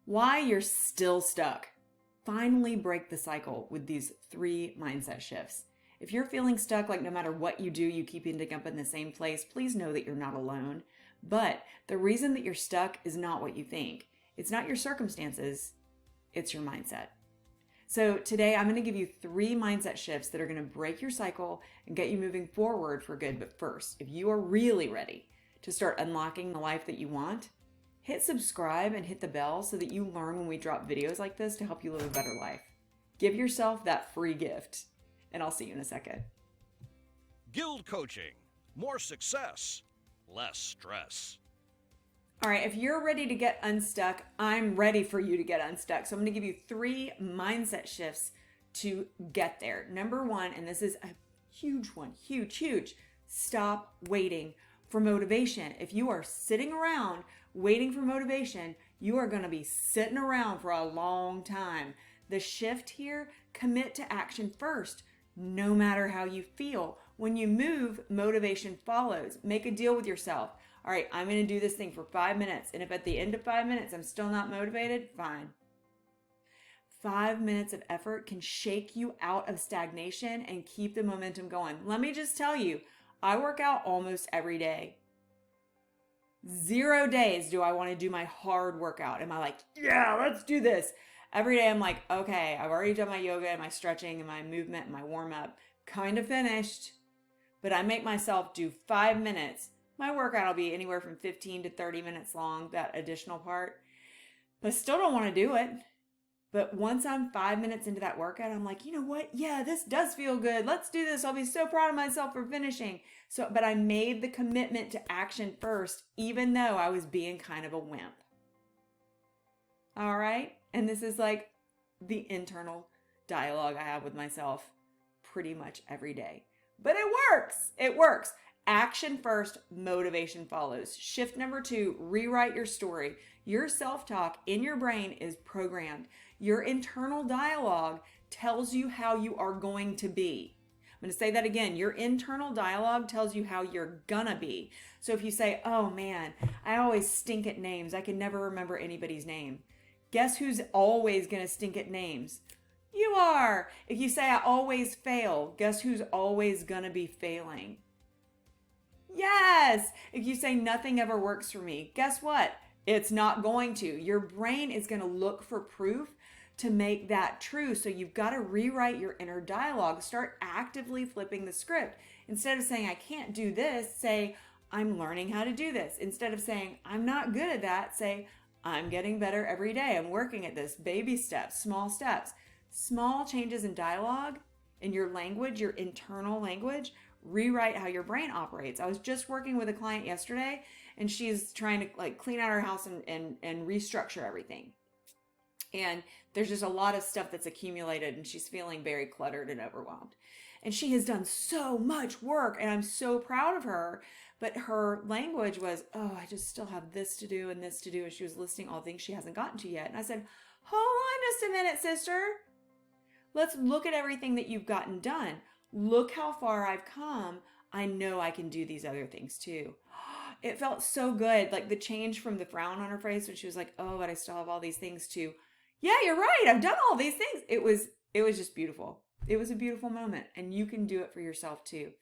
Why you're still stuck. Finally break the cycle with these 3 mindset shifts. If you're feeling stuck, like no matter what you do, you keep ending up in the same place, please know that you're not alone. But the reason that you're stuck is not what you think. It's not your circumstances, it's your mindset. So today I'm going to give you 3 mindset shifts that are going to break your cycle and get you moving forward for good. But first, if you are really ready to start unlocking the life that you want, hit subscribe and hit the bell so that you learn when we drop videos like this to help you live a better life. Give yourself that free gift, and I'll see you in a second. GILD Coaching. More success, less stress. All right, if you're ready to get unstuck, I'm ready for you to get unstuck. So I'm going to give you 3 mindset shifts to get there. Number 1, and this is a huge one, huge, stop waiting for motivation. If you are sitting around waiting for motivation, you are going to be sitting around for a long time. The shift here, commit to action first, no matter how you feel. When you move, motivation follows. Make a deal with yourself. All right, I'm going to do this thing for 5 minutes. And if at the end of 5 minutes I'm still not motivated, fine. 5 minutes of effort can shake you out of stagnation and keep the momentum going. Let me just tell you, I work out almost every day. 0 days do I want to do my hard workout. Am I like, yeah, let's do this? Every day I'm like, okay, I've already done my yoga and my stretching and my movement and my warm up. Kind of finished. But I make myself do 5 minutes. My workout will be anywhere from 15 to 30 minutes long, that additional part. But I still don't want to do it. But once I'm 5 minutes into that workout, I'm like, you know what? Yeah, this does feel good. Let's do this. I'll be so proud of myself for finishing. But I made the commitment to action first, even though I was being kind of a wimp. All right? And this is like the internal dialogue I have with myself pretty much every day. But it works. It works. Action first, motivation follows. Shift number 2, rewrite your story. Your self-talk in your brain is programmed. Your internal dialogue tells you how you are going to be. I'm going to say that again. Your internal dialogue tells you how you're gonna be. So if you say, oh man, I always stink at names. I can never remember anybody's name. Guess who's always going to stink at names? You are. If you say I always fail, guess who's always going to be failing? Yes. If you say nothing ever works for me, guess what? It's not going to. Your brain is going to look for proof to make that true. So you've got to rewrite your inner dialogue. Start actively flipping the script. Instead of saying, I can't do this, say, I'm learning how to do this. Instead of saying, I'm not good at that, say, I'm getting better every day. I'm working at this. Baby steps, small steps. Small changes in dialogue, in your language, your internal language, rewrite how your brain operates. I was just working with a client yesterday, and she's trying to clean out her house and restructure everything. And there's just a lot of stuff that's accumulated, and she's feeling very cluttered and overwhelmed. And she has done so much work, and I'm so proud of her. But her language was, oh, I just still have this to do and this to do. And she was listing all things she hasn't gotten to yet. And I said, hold on just a minute, sister. Let's look at everything that you've gotten done. Look how far I've come. I know I can do these other things too. It felt so good. Like the change from the frown on her face when she was like, oh, but I still have all these things to, yeah, you're right. I've done all these things. It was just beautiful. It was a beautiful moment, and you can do it for yourself too.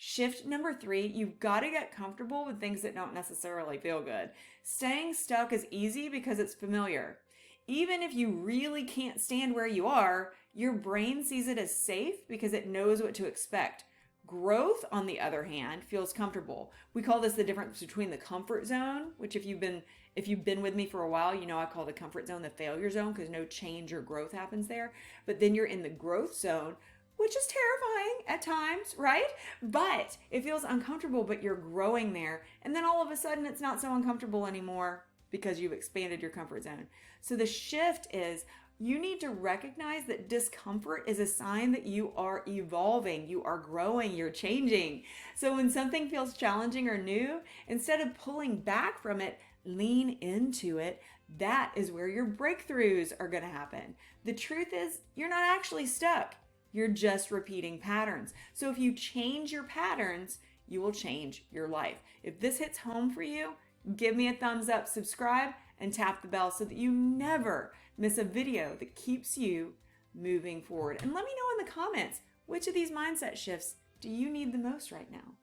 Shift number 3, you've got to get comfortable with things that don't necessarily feel good. Staying stuck is easy because it's familiar. Even if you really can't stand where you are, your brain sees it as safe because it knows what to expect. Growth, on the other hand, feels comfortable. We call this the difference between the comfort zone, which if you've been with me for a while, you know I call the comfort zone the failure zone because no change or growth happens there. But then you're in the growth zone, which is terrifying at times, right? But it feels uncomfortable, but you're growing there. And then all of a sudden it's not so uncomfortable anymore because you've expanded your comfort zone. So the shift is you need to recognize that discomfort is a sign that you are evolving, you are growing, you're changing. So when something feels challenging or new, instead of pulling back from it, lean into it. That is where your breakthroughs are going to happen. The truth is, you're not actually stuck. You're just repeating patterns. So if you change your patterns, you will change your life. If this hits home for you, give me a thumbs up, subscribe, and tap the bell so that you never miss a video that keeps you moving forward. And let me know in the comments, which of these mindset shifts do you need the most right now?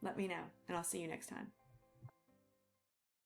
Let me know, and I'll see you next time.